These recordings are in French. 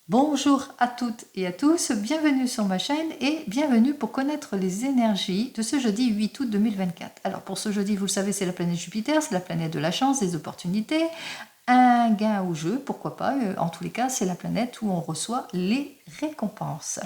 Bonjour à toutes et à tous, bienvenue sur ma chaîne et bienvenue pour connaître les énergies de ce jeudi 8 août 2024. Alors pour ce jeudi, vous le savez, c'est la planète Jupiter, c'est la planète de la chance, des opportunités, un gain au jeu, pourquoi pas, en tous les cas, c'est la planète où on reçoit les récompenses.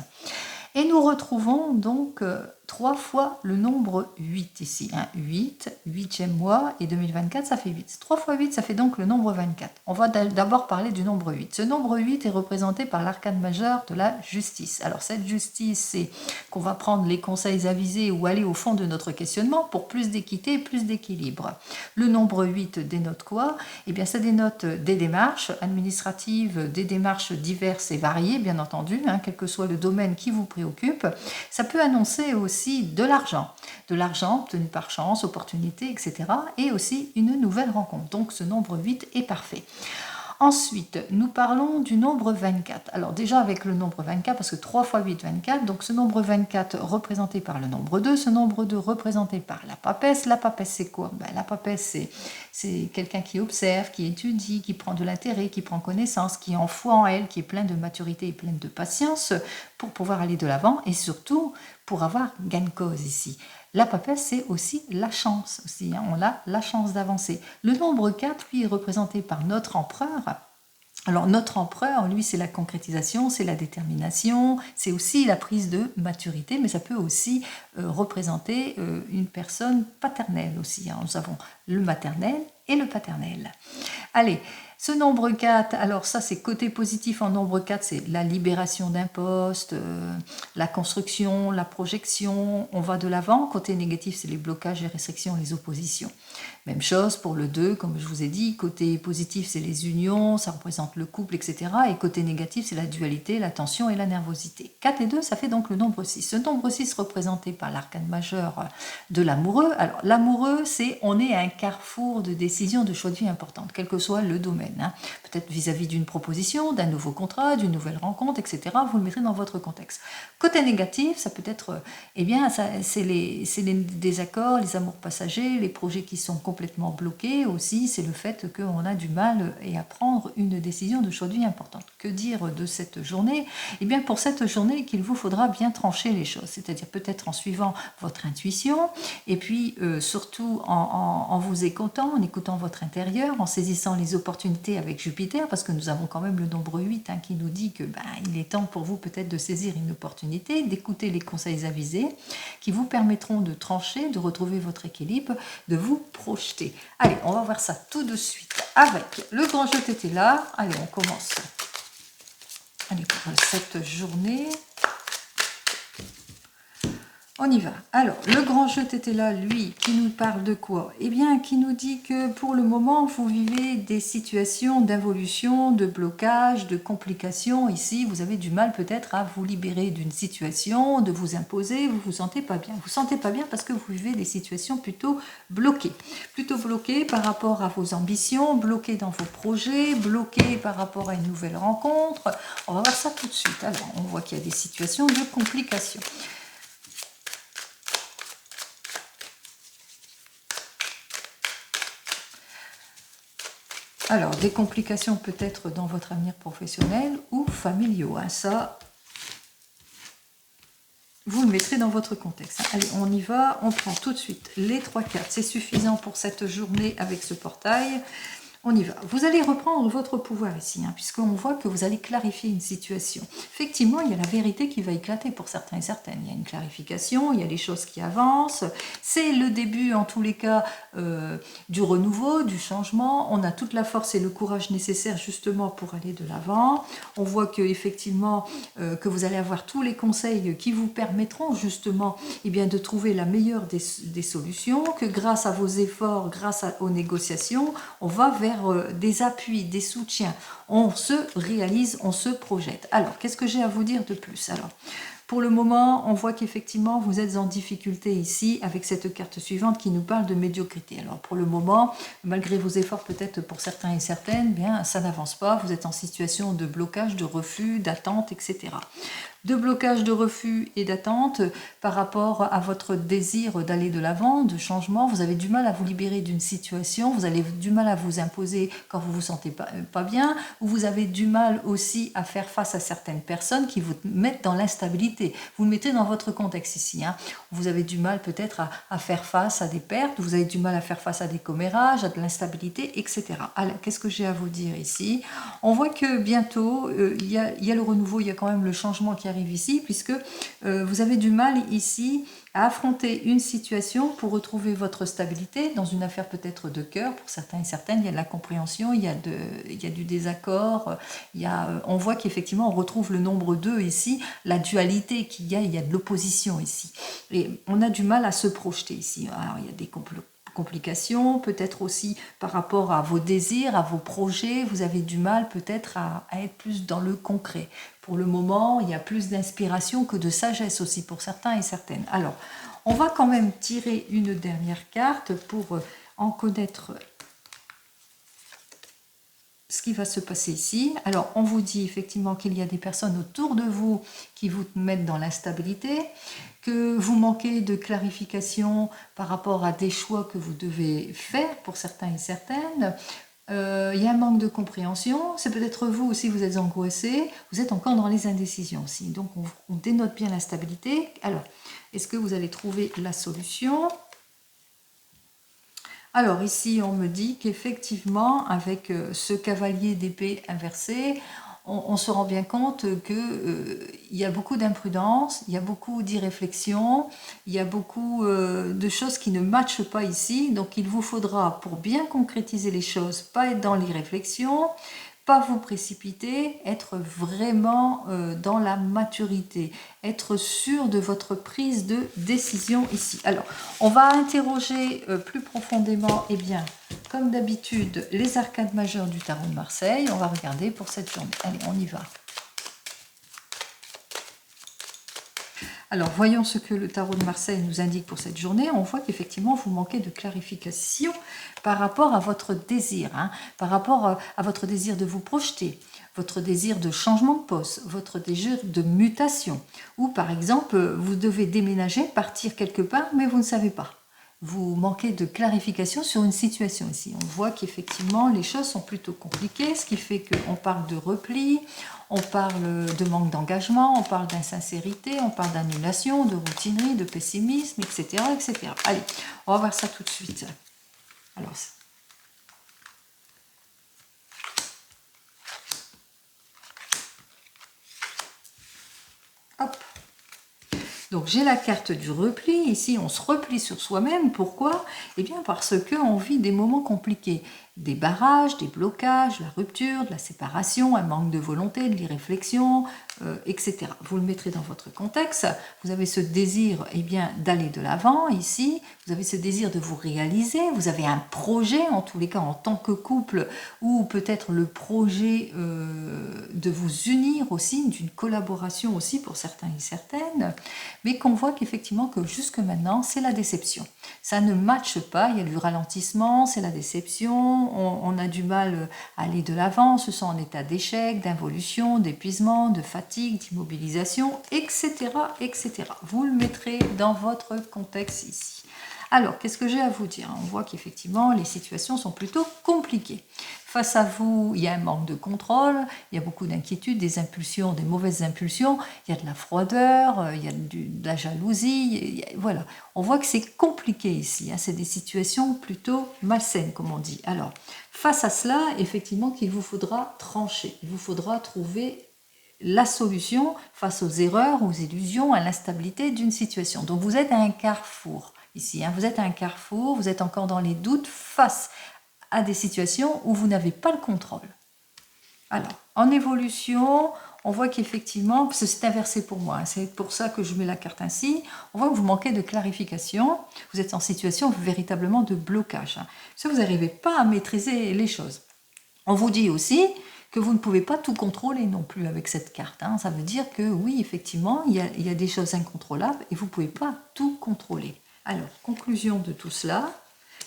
Et nous retrouvons donc 3 fois le nombre 8 ici. 8, 8e mois et 2024, ça fait 8. 3 fois 8, ça fait donc le nombre 24. On va d'abord parler du nombre 8. Ce nombre 8 est représenté par l'arcane majeur de la justice. Alors cette justice, c'est qu'on va prendre les conseils avisés ou aller au fond de notre questionnement pour plus d'équité et plus d'équilibre. Le nombre 8 dénote quoi? Eh bien, ça dénote des démarches administratives, des démarches diverses et variées, bien entendu, quel que soit le domaine qui vous préoccupe. Ça peut annoncer aussi de l'argent obtenu par chance, opportunité, etc. et aussi une nouvelle rencontre. Donc ce nombre 8 est parfait. Ensuite, nous parlons du nombre 24. Alors déjà avec le nombre 24, parce que 3 fois 8, 24, donc ce nombre 24 représenté par le nombre 2, ce nombre 2 représenté par la papesse. La papesse, c'est quoi? La papesse, c'est quelqu'un qui observe, qui étudie, qui prend de l'intérêt, qui prend connaissance, qui a foi en elle, qui est plein de maturité et plein de patience pour pouvoir aller de l'avant et surtout pour avoir gain de cause ici. La papesse, c'est aussi la chance. On a la chance d'avancer. Le nombre 4, lui, est représenté par notre empereur. Alors notre empereur, lui, c'est la concrétisation, c'est la détermination, c'est aussi la prise de maturité, mais ça peut aussi représenter une personne paternelle aussi. Nous avons le maternel et le paternel. Allez, ce nombre 4, alors ça c'est côté positif en nombre 4, c'est la libération d'un poste, la construction, la projection, on va de l'avant. Côté négatif, c'est les blocages, les restrictions, les oppositions. Même chose pour le 2, comme je vous ai dit, côté positif, c'est les unions, ça représente le couple, etc. Et côté négatif, c'est la dualité, la tension et la nervosité. 4 et 2, ça fait donc le nombre 6. Ce nombre 6 représenté par l'arcane majeur de l'amoureux. Alors l'amoureux, on est à un carrefour de décisions, de choix de vie importantes, quel que soit le domaine. Peut-être vis-à-vis d'une proposition, d'un nouveau contrat, d'une nouvelle rencontre, etc. Vous le mettrez dans votre contexte. Côté négatif, ça peut être, c'est les désaccords, les amours passagers, les projets qui sont complètement bloqués aussi, c'est le fait qu'on a du mal à prendre une décision de choix de vie importante. Que dire de cette journée? Eh bien, pour cette journée, qu'il vous faudra bien trancher les choses, c'est-à-dire peut-être en suivant votre intuition, et puis surtout en vous écoutant, en écoutant votre intérieur, en saisissant les opportunités avec Jupiter, parce que nous avons quand même le nombre 8 qui nous dit que il est temps pour vous peut-être de saisir une opportunité, d'écouter les conseils avisés qui vous permettront de trancher, de retrouver votre équilibre, de vous projeter. Allez, on va voir ça tout de suite avec le grand jeu était là. Allez, on commence. Allez, pour cette journée. On y va. Alors, le grand jeu était là, lui, qui nous parle de quoi? Eh bien, qui nous dit que pour le moment, vous vivez des situations d'involution, de blocage, de complications. Ici, vous avez du mal peut-être à vous libérer d'une situation, de vous imposer, vous vous sentez pas bien. Vous vous sentez pas bien parce que vous vivez des situations plutôt bloquées. Plutôt bloquées par rapport à vos ambitions, bloquées dans vos projets, bloquées par rapport à une nouvelle rencontre. On va voir ça tout de suite. Alors, on voit qu'il y a des situations de complications. Alors, des complications peut-être dans votre avenir professionnel ou familiaux. Ça, vous le mettrez dans votre contexte. Allez, on y va. On prend tout de suite les 3 cartes. C'est suffisant pour cette journée avec ce portail. On y va. Vous allez reprendre votre pouvoir ici, puisqu'on voit que vous allez clarifier une situation. Effectivement, il y a la vérité qui va éclater pour certains et certaines. Il y a une clarification, il y a les choses qui avancent. C'est le début, en tous les cas, du renouveau, du changement. On a toute la force et le courage nécessaires justement pour aller de l'avant. On voit que effectivement, que vous allez avoir tous les conseils qui vous permettront justement de trouver la meilleure des solutions, que grâce à vos efforts, grâce aux négociations, on va vers des appuis, des soutiens. On se réalise, on se projette. Alors, qu'est-ce que j'ai à vous dire de plus? Alors, pour le moment, on voit qu'effectivement, vous êtes en difficulté ici avec cette carte suivante qui nous parle de médiocrité. Alors, pour le moment, malgré vos efforts peut-être pour certains et certaines, ça n'avance pas. Vous êtes en situation de blocage, de refus, d'attente, etc. de blocage, de refus et d'attente par rapport à votre désir d'aller de l'avant, de changement. Vous avez du mal à vous libérer d'une situation, vous avez du mal à vous imposer quand vous vous sentez pas bien, ou vous avez du mal aussi à faire face à certaines personnes qui vous mettent dans l'instabilité. Vous le mettez dans votre contexte ici. Hein. Vous avez du mal peut-être à faire face à des pertes, vous avez du mal à faire face à des commérages, à de l'instabilité, etc. Alors, qu'est-ce que j'ai à vous dire ici? On voit que bientôt, il y a le renouveau, il y a quand même le changement qui arrive ici, puisque vous avez du mal ici à affronter une situation pour retrouver votre stabilité dans une affaire peut-être de cœur. Pour certains et certaines, il y a de la compréhension, il y a du désaccord, on voit qu'effectivement on retrouve le nombre 2 ici, la dualité qu'il y a de l'opposition ici. Et on a du mal à se projeter ici. Alors, il y a des complications, peut-être aussi par rapport à vos désirs, à vos projets, vous avez du mal peut-être à être plus dans le concret. Pour le moment, il y a plus d'inspiration que de sagesse aussi pour certains et certaines. Alors, on va quand même tirer une dernière carte pour en connaître ce qui va se passer ici. Alors, on vous dit effectivement qu'il y a des personnes autour de vous qui vous mettent dans l'instabilité, que vous manquez de clarification par rapport à des choix que vous devez faire pour certains et certaines. Il y a un manque de compréhension, c'est peut-être vous aussi, vous êtes angoissé, vous êtes encore dans les indécisions aussi. Donc, on dénote bien l'instabilité. Alors, est-ce que vous allez trouver la solution ? Alors ici, on me dit qu'effectivement, avec ce cavalier d'épée inversé, on se rend bien compte qu'il y a beaucoup d'imprudence, il y a beaucoup d'irréflexion, il y a beaucoup de choses qui ne matchent pas ici. Donc il vous faudra, pour bien concrétiser les choses, pas être dans l'irréflexion, pas vous précipiter, être vraiment dans la maturité, être sûr de votre prise de décision ici. Alors, on va interroger plus profondément, eh bien, comme d'habitude, les arcades majeures du tarot de Marseille. On va regarder pour cette journée. Allez, on y va. Alors, voyons ce que le tarot de Marseille nous indique pour cette journée. On voit qu'effectivement, vous manquez de clarification par rapport à votre désir, hein, par rapport à votre désir de vous projeter, votre désir de changement de poste, votre désir de mutation. Ou par exemple, vous devez déménager, partir quelque part, mais vous ne savez pas. Vous manquez de clarification sur une situation ici. On voit qu'effectivement, les choses sont plutôt compliquées, ce qui fait qu'on parle de repli, on parle de manque d'engagement, on parle d'insincérité, on parle d'annulation, de routinerie, de pessimisme, etc., etc. Allez, on va voir ça tout de suite. Alors, hop. Donc j'ai la carte du repli, ici on se replie sur soi-même, pourquoi? Eh bien parce qu'on vit des moments compliqués, des barrages, des blocages, la rupture, de la séparation, un manque de volonté, de l'irréflexion, etc. Vous le mettrez dans votre contexte, vous avez ce désir eh bien, d'aller de l'avant ici, vous avez ce désir de vous réaliser, vous avez un projet en tous les cas en tant que couple, ou peut-être le projet de vous unir aussi, d'une collaboration aussi pour certains et certaines, mais qu'on voit qu'effectivement que jusque maintenant c'est la déception. Ça ne matche pas, il y a du ralentissement, c'est la déception, on a du mal à aller de l'avant, on se sent en état d'échec, d'involution, d'épuisement, de fatigue, d'immobilisation, etc., etc. Vous le mettrez dans votre contexte ici. Alors, qu'est-ce que j'ai à vous dire? On voit qu'effectivement, les situations sont plutôt compliquées. Face à vous, il y a un manque de contrôle, il y a beaucoup d'inquiétudes, des impulsions, des mauvaises impulsions, il y a de la froideur, il y a de la jalousie, voilà. On voit que c'est compliqué ici, hein, c'est des situations plutôt malsaines, comme on dit. Alors, face à cela, effectivement, qu'il vous faudra trancher, il vous faudra trouver la solution face aux erreurs, aux illusions, à l'instabilité d'une situation. Donc, vous êtes à un carrefour. Ici, hein, vous êtes à un carrefour, vous êtes encore dans les doutes face à des situations où vous n'avez pas le contrôle. Alors, en évolution, on voit qu'effectivement, parce que c'est inversé pour moi, hein, c'est pour ça que je mets la carte ainsi, on voit que vous manquez de clarification, vous êtes en situation véritablement de blocage. Hein. Ça, vous n'arrivez pas à maîtriser les choses. On vous dit aussi que vous ne pouvez pas tout contrôler non plus avec cette carte. Hein. Ça veut dire que oui, effectivement, il y a des choses incontrôlables et vous ne pouvez pas tout contrôler. Alors, conclusion de tout cela,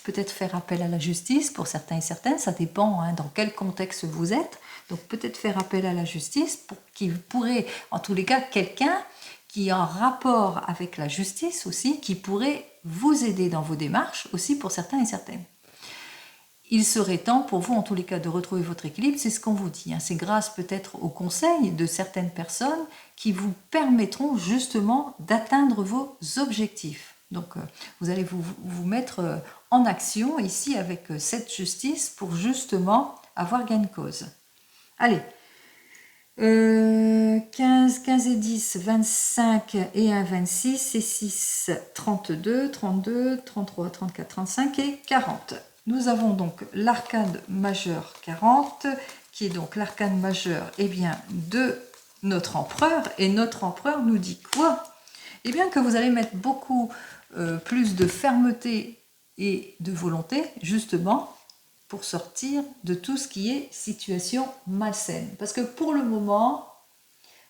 peut-être faire appel à la justice pour certains et certaines, ça dépend hein, dans quel contexte vous êtes. Donc peut-être faire appel à la justice pour qui pourrait, en tous les cas, quelqu'un qui est en rapport avec la justice aussi, qui pourrait vous aider dans vos démarches aussi pour certains et certaines. Il serait temps pour vous, en tous les cas, de retrouver votre équilibre, c'est ce qu'on vous dit. C'est grâce peut-être aux conseils de certaines personnes qui vous permettront justement d'atteindre vos objectifs. Donc, vous allez vous mettre en action ici avec cette justice pour justement avoir gain de cause. Allez, 15 et 10, 25 et 1, 26 et 6, 32, 32, 33, 34, 35 et 40. Nous avons donc l'arcane majeur 40, qui est donc l'arcane majeur de notre empereur. Et notre empereur nous dit quoi? Eh bien que vous allez mettre beaucoup plus de fermeté et de volonté, justement, pour sortir de tout ce qui est situation malsaine. Parce que pour le moment,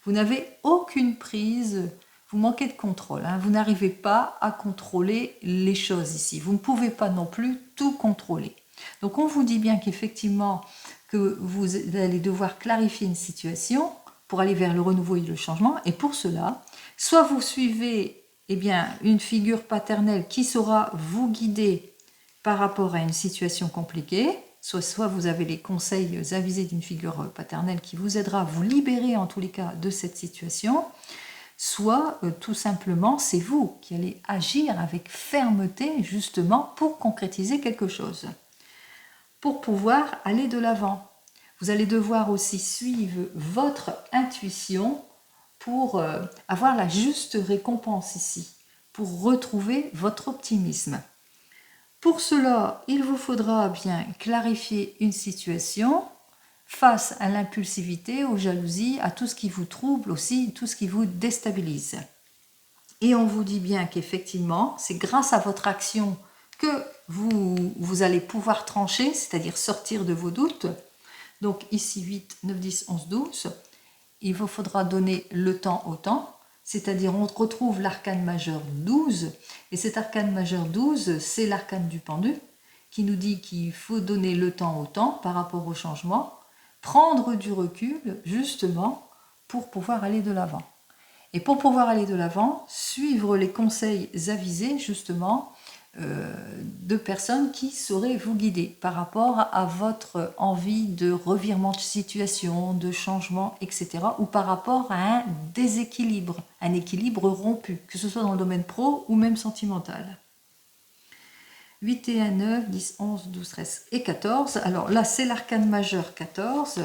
vous n'avez aucune prise, vous manquez de contrôle. Vous n'arrivez pas à contrôler les choses ici. Vous ne pouvez pas non plus tout contrôler. Donc on vous dit bien qu'effectivement, que vous allez devoir clarifier une situation pour aller vers le renouveau et le changement. Et pour cela, soit vous suivez une figure paternelle qui saura vous guider par rapport à une situation compliquée, soit vous avez les conseils avisés d'une figure paternelle qui vous aidera à vous libérer en tous les cas de cette situation, soit tout simplement c'est vous qui allez agir avec fermeté justement pour concrétiser quelque chose, pour pouvoir aller de l'avant. Vous allez devoir aussi suivre votre intuition pour avoir la juste récompense ici, pour retrouver votre optimisme. Pour cela, il vous faudra bien clarifier une situation face à l'impulsivité, aux jalousies, à tout ce qui vous trouble aussi, tout ce qui vous déstabilise. Et on vous dit bien qu'effectivement, c'est grâce à votre action que vous allez pouvoir trancher, c'est-à-dire sortir de vos doutes. Donc ici 8, 9, 10, 11, 12. Il vous faudra donner le temps au temps. C'est-à-dire on retrouve l'arcane majeur 12, et cet arcane majeur 12, c'est l'arcane du pendu, qui nous dit qu'il faut donner le temps au temps par rapport au changement, prendre du recul justement pour pouvoir aller de l'avant. Et pour pouvoir aller de l'avant, suivre les conseils avisés justement de personnes qui sauraient vous guider par rapport à votre envie de revirement de situation, de changement, etc. ou par rapport à un déséquilibre, un équilibre rompu, que ce soit dans le domaine pro ou même sentimental. 8 et 1, 9, 10, 11, 12, 13 et 14. Alors là, c'est l'arcane majeur 14.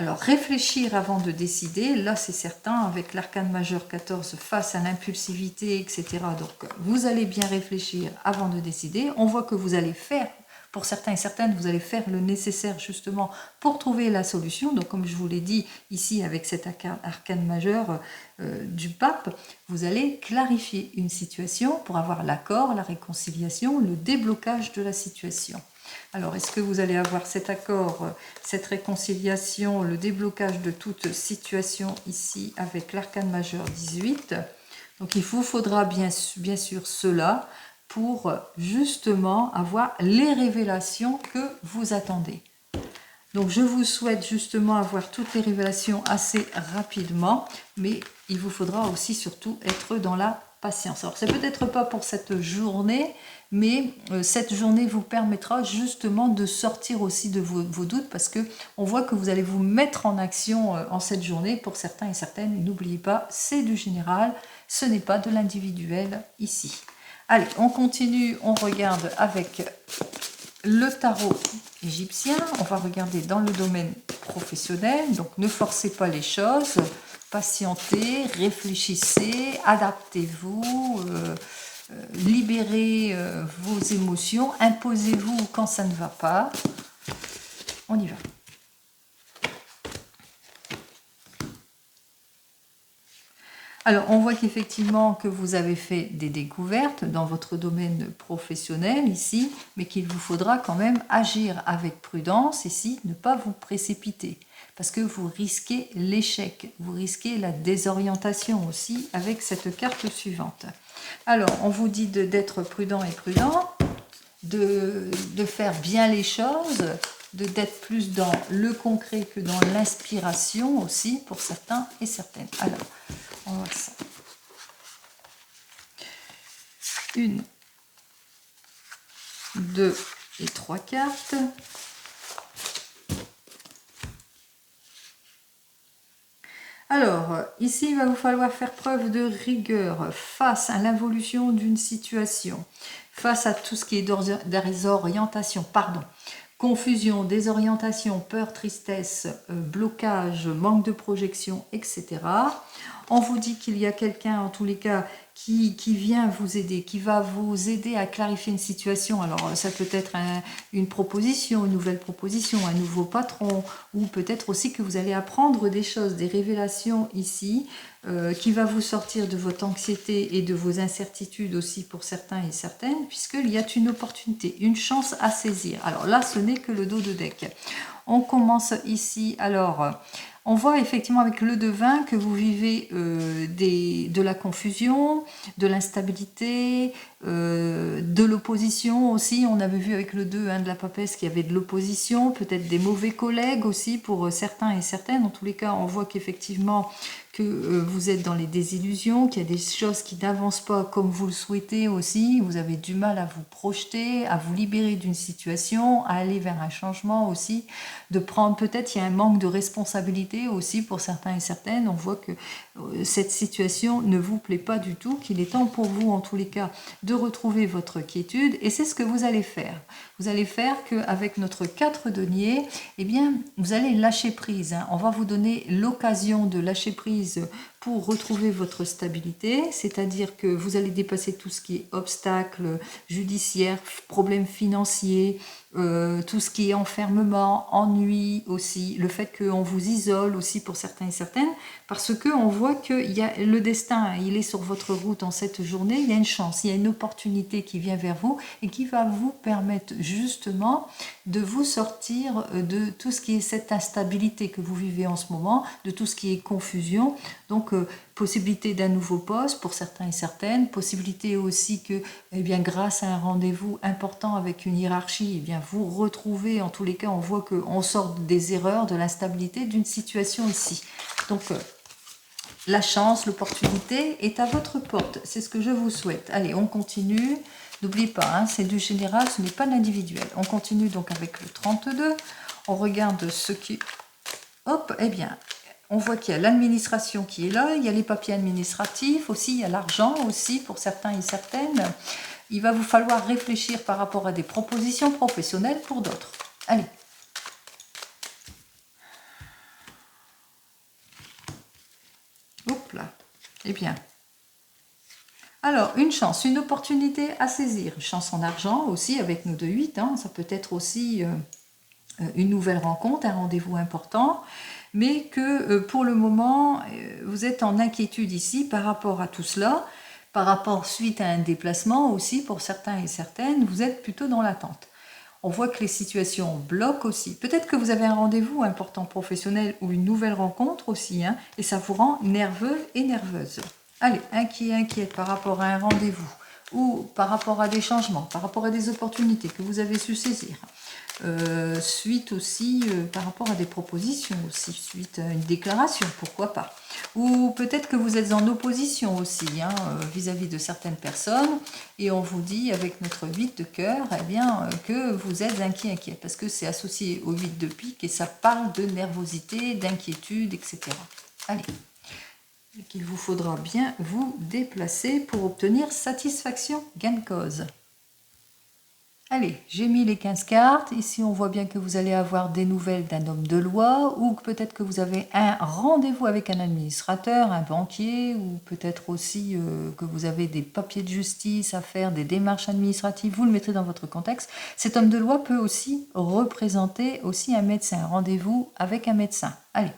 Alors réfléchir avant de décider, là c'est certain, avec l'arcane majeur 14 face à l'impulsivité, etc. Donc vous allez bien réfléchir avant de décider. On voit que vous allez faire, pour certains et certaines, vous allez faire le nécessaire justement pour trouver la solution. Donc comme je vous l'ai dit ici avec cet arcane majeur du pape, vous allez clarifier une situation pour avoir l'accord, la réconciliation, le déblocage de la situation. Alors, est-ce que vous allez avoir cet accord, cette réconciliation, le déblocage de toute situation ici avec l'arcane majeur 18? Donc, il vous faudra bien sûr cela pour justement avoir les révélations que vous attendez. Donc, je vous souhaite justement avoir toutes les révélations assez rapidement, mais il vous faudra aussi surtout être dans la patience. Alors, c'est peut-être pas pour cette journée, mais cette journée vous permettra justement de sortir aussi de vos doutes, parce que on voit que vous allez vous mettre en action en cette journée pour certains et certaines. N'oubliez pas, c'est du général, ce n'est pas de l'individuel ici. Allez, on continue, on regarde avec le tarot égyptien. On va regarder dans le domaine professionnel, donc ne forcez pas les choses, patientez, réfléchissez, adaptez-vous, libérez vos émotions, imposez-vous quand ça ne va pas. On y va. Alors, on voit qu'effectivement que vous avez fait des découvertes dans votre domaine professionnel ici, mais qu'il vous faudra quand même agir avec prudence ici, ne pas vous précipiter, parce que vous risquez l'échec, vous risquez la désorientation aussi avec cette carte suivante. Alors, on vous dit d'être prudent et prudent, de faire bien les choses, d'être plus dans le concret que dans l'inspiration aussi pour certains et certaines. Alors, on va voir ça. 1, 2 et 3 cartes. Alors, ici, il va vous falloir faire preuve de rigueur face à l'involution d'une situation, face à tout ce qui est désorientation, confusion, désorientation, peur, tristesse, blocage, manque de projection, etc. On vous dit qu'il y a quelqu'un, en tous les cas, qui vient vous aider, qui va vous aider à clarifier une situation. Alors, ça peut être une proposition, une nouvelle proposition, un nouveau patron, ou peut-être aussi que vous allez apprendre des choses, des révélations ici, qui va vous sortir de votre anxiété et de vos incertitudes aussi pour certains et certaines, puisqu'il y a une opportunité, une chance à saisir. Alors là, ce n'est que le dos de deck. On commence ici, alors... On voit effectivement avec le devin que vous vivez de la confusion, de l'instabilité, de l'opposition aussi. On avait vu avec le 2 de la papesse qu'il y avait de l'opposition, peut-être des mauvais collègues aussi pour certains et certaines. En tous les cas, on voit qu'effectivement que vous êtes dans les désillusions, qu'il y a des choses qui n'avancent pas comme vous le souhaitez aussi. Vous avez du mal à vous projeter, à vous libérer d'une situation, à aller vers un changement aussi, de prendre peut-être, il y a un manque de responsabilité aussi pour certains et certaines. On voit que cette situation ne vous plaît pas du tout, qu'il est temps pour vous en tous les cas de retrouver votre quiétude, et c'est ce que vous allez faire. Vous allez faire qu'avec notre 4 deniers, eh bien, vous allez lâcher prise. On va vous donner l'occasion de lâcher prise pour retrouver votre stabilité, c'est-à-dire que vous allez dépasser tout ce qui est obstacles judiciaires, problèmes financiers, tout ce qui est enfermement, ennui aussi, le fait qu'on vous isole aussi pour certains et certaines, parce qu'on voit que le destin, il est sur votre route en cette journée, il y a une chance, il y a une opportunité qui vient vers vous et qui va vous permettre justement de vous sortir de tout ce qui est cette instabilité que vous vivez en ce moment, de tout ce qui est confusion. Donc, possibilité d'un nouveau poste pour certains et certaines, possibilité aussi que, eh bien, grâce à un rendez-vous important avec une hiérarchie, eh bien, vous retrouvez, en tous les cas, on voit qu'on sort des erreurs, de l'instabilité d'une situation ici. Donc, la chance, l'opportunité est à votre porte. C'est ce que je vous souhaite. Allez, on continue. N'oubliez pas, c'est du général, ce n'est pas l'individuel. On continue donc avec le 32. On regarde ce qui... Hop, eh bien... On voit qu'il y a l'administration qui est là, il y a les papiers administratifs aussi, il y a l'argent aussi pour certains et certaines. Il va vous falloir réfléchir par rapport à des propositions professionnelles pour d'autres. Allez. Hop là. Eh bien. Alors, une chance, une opportunité à saisir. Une chance en argent aussi avec nos 2-8. Ça peut être aussi une nouvelle rencontre, un rendez-vous important. Mais que pour le moment, vous êtes en inquiétude ici par rapport à tout cela, par rapport suite à un déplacement aussi pour certains et certaines, vous êtes plutôt dans l'attente. On voit que les situations bloquent aussi. Peut-être que vous avez un rendez-vous important professionnel ou une nouvelle rencontre aussi, et ça vous rend nerveux et nerveuse. Allez, inquiète par rapport à un rendez-vous ou par rapport à des changements, par rapport à des opportunités que vous avez su saisir. Suite aussi par rapport à des propositions aussi, suite à une déclaration, pourquoi pas. Ou peut-être que vous êtes en opposition aussi vis-à-vis de certaines personnes et on vous dit avec notre 8 de cœur que vous êtes inquiet parce que c'est associé au 8 de pique et ça parle de nervosité, d'inquiétude, etc. Allez, qu'il vous faudra bien vous déplacer pour obtenir satisfaction, gain de cause. Allez, j'ai mis les 15 cartes. Ici, on voit bien que vous allez avoir des nouvelles d'un homme de loi ou peut-être que vous avez un rendez-vous avec un administrateur, un banquier ou peut-être aussi que vous avez des papiers de justice à faire, des démarches administratives. Vous le mettrez dans votre contexte. Cet homme de loi peut aussi représenter aussi un médecin, un rendez-vous avec un médecin. Allez,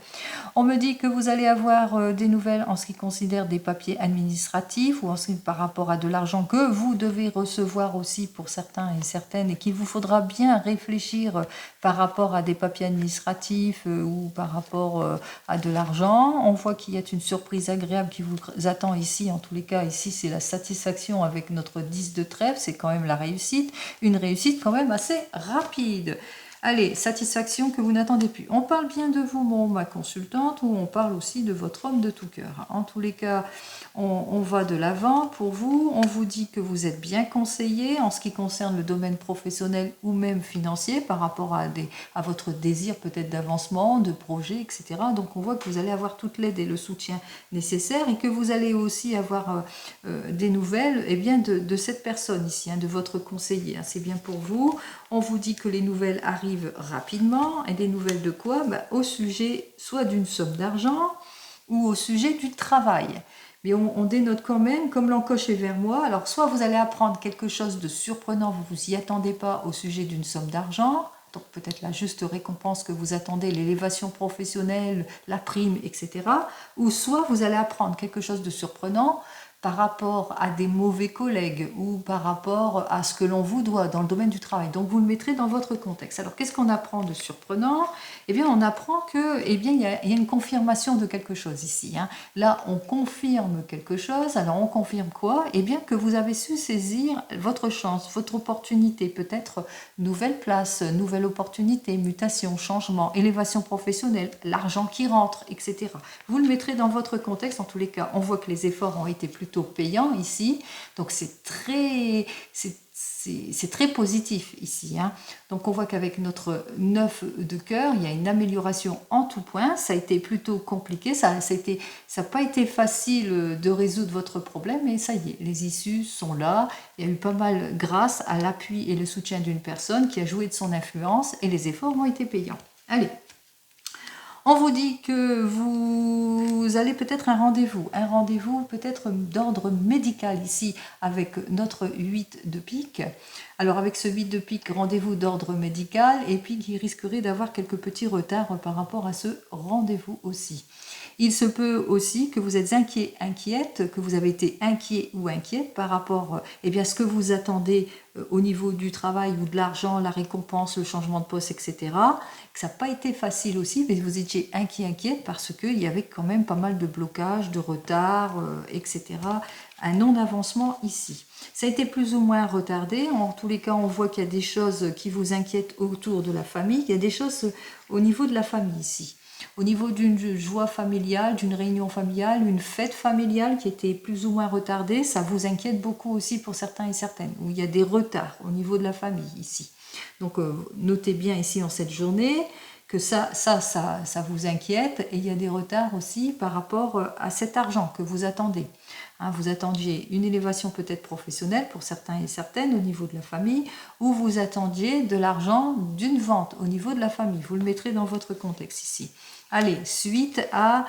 on me dit que vous allez avoir des nouvelles en ce qui concerne des papiers administratifs ou en ce qui par rapport à de l'argent que vous devez recevoir aussi pour certains et certaines et qu'il vous faudra bien réfléchir par rapport à des papiers administratifs ou par rapport à de l'argent. On voit qu'il y a une surprise agréable qui vous attend ici. En tous les cas, ici, c'est la satisfaction avec notre 10 de trèfle. C'est quand même la réussite. Une réussite quand même assez rapide. Allez, satisfaction que vous n'attendez plus. On parle bien de vous, ma consultante, ou on parle aussi de votre homme de tout cœur. En tous les cas, on va de l'avant pour vous. On vous dit que vous êtes bien conseillé en ce qui concerne le domaine professionnel ou même financier par rapport à votre désir peut-être d'avancement, de projet, etc. Donc on voit que vous allez avoir toute l'aide et le soutien nécessaire et que vous allez aussi avoir des nouvelles de cette personne ici, de votre conseiller. C'est bien pour vous. On vous dit que les nouvelles arrivent rapidement. Et des nouvelles de quoi? Au sujet soit d'une somme d'argent ou au sujet du travail. Mais on dénote quand même, comme l'encoche est vers moi, alors soit vous allez apprendre quelque chose de surprenant, vous vous y attendez pas au sujet d'une somme d'argent, donc peut-être la juste récompense que vous attendez, l'élévation professionnelle, la prime, etc. Ou soit vous allez apprendre quelque chose de surprenant par rapport à des mauvais collègues ou par rapport à ce que l'on vous doit dans le domaine du travail. Donc vous le mettrez dans votre contexte. Alors qu'est-ce qu'on apprend de surprenant? On apprend que, il y a une confirmation de quelque chose ici. Là, on confirme quelque chose. Alors on confirme quoi? Que vous avez su saisir votre chance, votre opportunité, peut-être nouvelle place, nouvelle opportunité, mutation, changement, élévation professionnelle, l'argent qui rentre, etc. Vous le mettrez dans votre contexte. En tous les cas, on voit que les efforts ont été plutôt payant ici, donc c'est très positif ici. Donc on voit qu'avec notre 9 de cœur, il y a une amélioration en tout point. Ça a été plutôt compliqué, ça n'a pas été facile de résoudre votre problème, mais ça y est, les issues sont là. Il y a eu pas mal grâce à l'appui et le soutien d'une personne qui a joué de son influence et les efforts ont été payants. Allez. On vous dit que vous allez peut-être un rendez-vous peut-être d'ordre médical ici avec notre 8 de pique. Alors avec ce 8 de pique, rendez-vous d'ordre médical et puis qui risquerait d'avoir quelques petits retards par rapport à ce rendez-vous aussi. Il se peut aussi que vous êtes inquiète, que vous avez été inquiet ou inquiète par rapport à ce que vous attendez au niveau du travail ou de l'argent, la récompense, le changement de poste, etc. Que ça n'a pas été facile aussi, mais vous étiez inquiète parce qu'il y avait quand même pas mal de blocages, de retards, etc. Un non-avancement ici. Ça a été plus ou moins retardé. En tous les cas, on voit qu'il y a des choses qui vous inquiètent autour de la famille. Il y a des choses au niveau de la famille ici. Au niveau d'une joie familiale, d'une réunion familiale, une fête familiale qui était plus ou moins retardée, ça vous inquiète beaucoup aussi pour certains et certaines, où il y a des retards au niveau de la famille ici. Donc notez bien ici en cette journée que ça vous inquiète et il y a des retards aussi par rapport à cet argent que vous attendez. Vous attendiez une élévation peut-être professionnelle pour certains et certaines au niveau de la famille, ou vous attendiez de l'argent d'une vente au niveau de la famille. Vous le mettrez dans votre contexte ici. Allez, suite à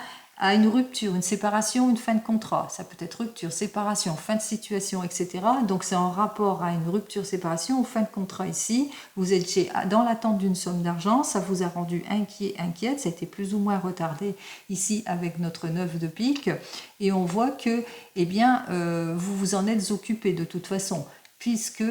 une rupture, une séparation, une fin de contrat. Ça peut être rupture, séparation, fin de situation, etc. Donc c'est en rapport à une rupture, séparation ou fin de contrat ici. Vous étiez dans l'attente d'une somme d'argent, ça vous a rendu inquiète, ça a été plus ou moins retardé ici avec notre 9 de pique. Et on voit que vous vous en êtes occupé de toute façon, puisque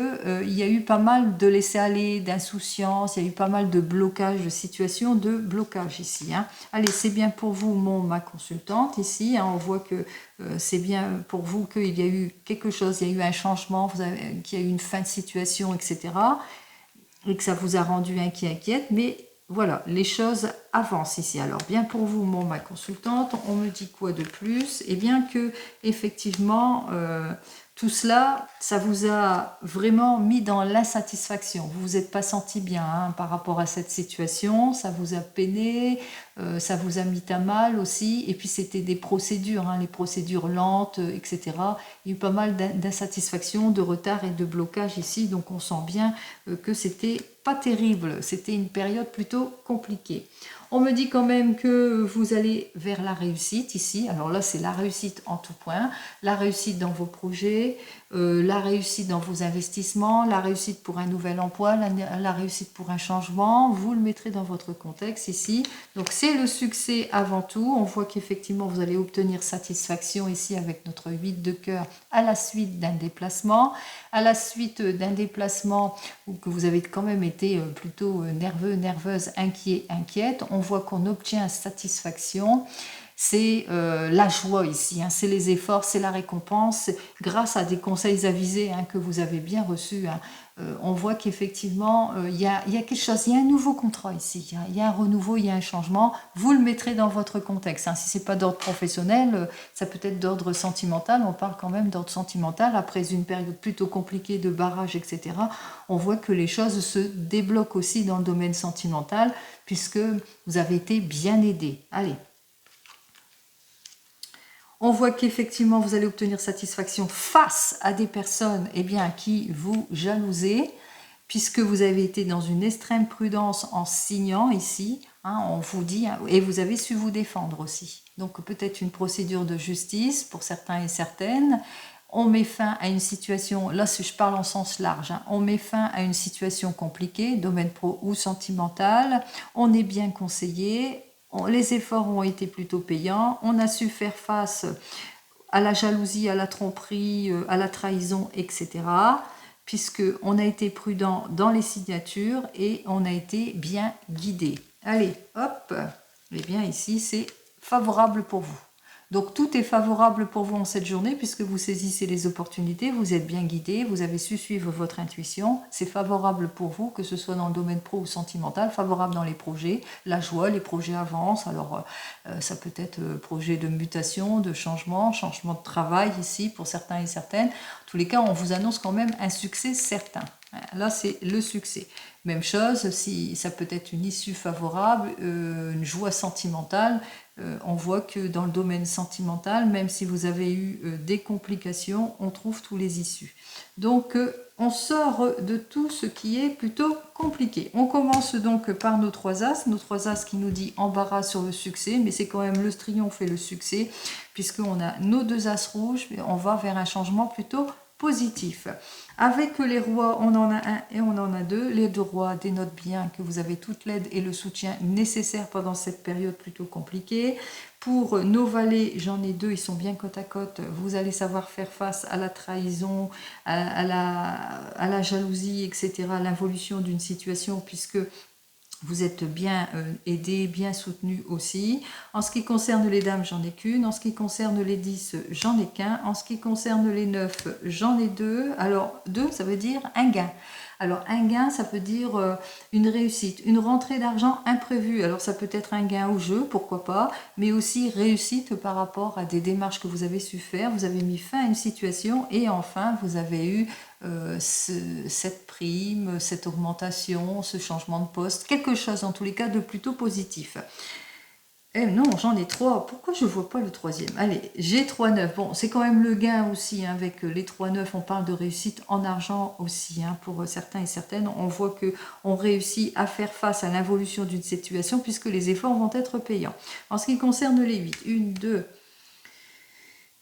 il y a eu pas mal de laisser-aller, d'insouciance, il y a eu pas mal de blocages, de situations de blocage ici. Allez, c'est bien pour vous, ma consultante ici. On voit que c'est bien pour vous qu'il y a eu quelque chose, il y a eu un changement, qu'il y a eu une fin de situation, etc. Et que ça vous a rendu inquiète, mais voilà, les choses avancent ici. Alors, bien pour vous, ma consultante, on me dit quoi de plus? Que, effectivement, tout cela, ça vous a vraiment mis dans l'insatisfaction. Vous vous êtes pas senti bien par rapport à cette situation, ça vous a peiné, ça vous a mis à mal aussi. Et puis c'était des procédures, les procédures lentes, etc. Il y a eu pas mal d'insatisfaction, de retard et de blocage ici. Donc on sent bien que c'était pas terrible, c'était une période plutôt compliquée. On me dit quand même que vous allez vers la réussite ici. Alors là, c'est la réussite en tout point. La réussite dans vos projets, la réussite dans vos investissements, la réussite pour un nouvel emploi, la réussite pour un changement. Vous le mettrez dans votre contexte ici. Donc c'est le succès avant tout. On voit qu'effectivement, vous allez obtenir satisfaction ici avec notre 8 de cœur à la suite d'un déplacement. À la suite d'un déplacement où que vous avez quand même été plutôt nerveux, nerveuse, inquiète, on voit qu'on obtient satisfaction. c'est la joie ici, hein, c'est les efforts, c'est la récompense, grâce à des conseils avisés hein, que vous avez bien reçus. Hein, on voit qu'effectivement, il y a quelque chose, il y a un nouveau contrat ici, il y a un renouveau, il y a un changement. Vous le mettrez dans votre contexte. Hein. Si ce n'est pas d'ordre professionnel, ça peut être d'ordre sentimental. On parle quand même d'ordre sentimental. Après une période plutôt compliquée de barrage, etc., on voit que les choses se débloquent aussi dans le domaine sentimental, puisque vous avez été bien aidé. Allez. On voit qu'effectivement, vous allez obtenir satisfaction face à des personnes qui vous jalousez, puisque vous avez été dans une extrême prudence en signant ici, hein, on vous dit, et vous avez su vous défendre aussi. Donc peut-être une procédure de justice pour certains et certaines. On met fin à une situation, là je parle en sens large, hein, on met fin à une situation compliquée, domaine pro ou sentimental, on est bien conseillé, les efforts ont été plutôt payants, on a su faire face à la jalousie, à la tromperie, à la trahison, etc. Puisqu'on a été prudent dans les signatures et on a été bien guidé. Allez, hop, et bien ici c'est favorable pour vous. Donc tout est favorable pour vous en cette journée puisque vous saisissez les opportunités, vous êtes bien guidé, vous avez su suivre votre intuition, c'est favorable pour vous, que ce soit dans le domaine pro ou sentimental, favorable dans les projets, la joie, les projets avancent, alors ça peut être projet de mutation, de changement, changement de travail ici pour certains et certaines. En tous les cas, on vous annonce quand même un succès certain. Là, c'est le succès. Même chose, si ça peut être une issue favorable, une joie sentimentale, on voit que dans le domaine sentimental, même si vous avez eu des complications, on trouve tous les issues. Donc, on sort de tout ce qui est plutôt compliqué. On commence donc par nos 3 as qui nous dit embarras sur le succès, mais c'est quand même le triomphe et le succès, puisqu'on a nos 2 as rouges, mais on va vers un changement plutôt positif. Avec les rois, on en a un et on en a 2. Les 2 rois dénotent bien que vous avez toute l'aide et le soutien nécessaire pendant cette période plutôt compliquée. Pour nos valets, j'en ai 2, ils sont bien côte à côte. Vous allez savoir faire face à la trahison, à la jalousie, etc., à l'involution d'une situation, puisque vous êtes bien aidé, bien soutenu aussi. En ce qui concerne les dames, j'en ai qu'une. En ce qui concerne les 10, j'en ai qu'un. En ce qui concerne les 9, j'en ai 2. Alors 2, ça veut dire un gain. Alors un gain, ça peut dire une réussite, une rentrée d'argent imprévue. Alors ça peut être un gain au jeu, pourquoi pas, mais aussi réussite par rapport à des démarches que vous avez su faire. Vous avez mis fin à une situation et enfin vous avez eu cette prime, cette augmentation, ce changement de poste, quelque chose en tous les cas de plutôt positif. Eh non, j'en ai 3. Pourquoi je ne vois pas le 3e? Allez, j'ai 3 9. Bon, c'est quand même le gain aussi. Hein, avec les 3 9, on parle de réussite en argent aussi. Hein, pour certains et certaines, on voit qu'on réussit à faire face à l'involution d'une situation puisque les efforts vont être payants. En ce qui concerne les 8, 1, 2...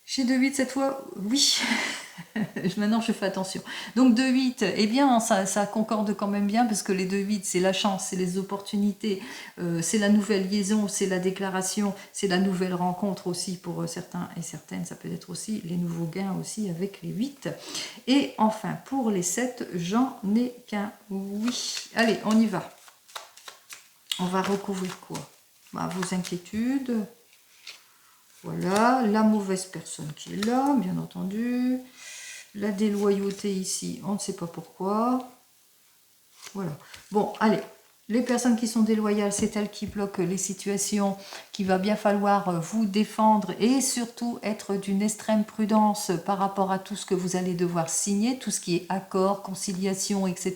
J'ai 2 8 cette fois, oui. Maintenant, je fais attention. Donc 2 8, eh bien, ça concorde quand même bien parce que les 2 8, c'est la chance, c'est les opportunités, c'est la nouvelle liaison, c'est la déclaration, c'est la nouvelle rencontre aussi pour certains et certaines. Ça peut être aussi les nouveaux gains aussi avec les 8. Et enfin, pour les 7, j'en ai qu'un. Oui. Allez, on y va. On va recouvrir quoi? Vos inquiétudes. Voilà, la mauvaise personne qui est là, bien entendu. La déloyauté ici, on ne sait pas pourquoi. Voilà. Bon, allez. Les personnes qui sont déloyales, c'est elles qui bloquent les situations, qu'il va bien falloir vous défendre et surtout être d'une extrême prudence par rapport à tout ce que vous allez devoir signer, tout ce qui est accord, conciliation, etc.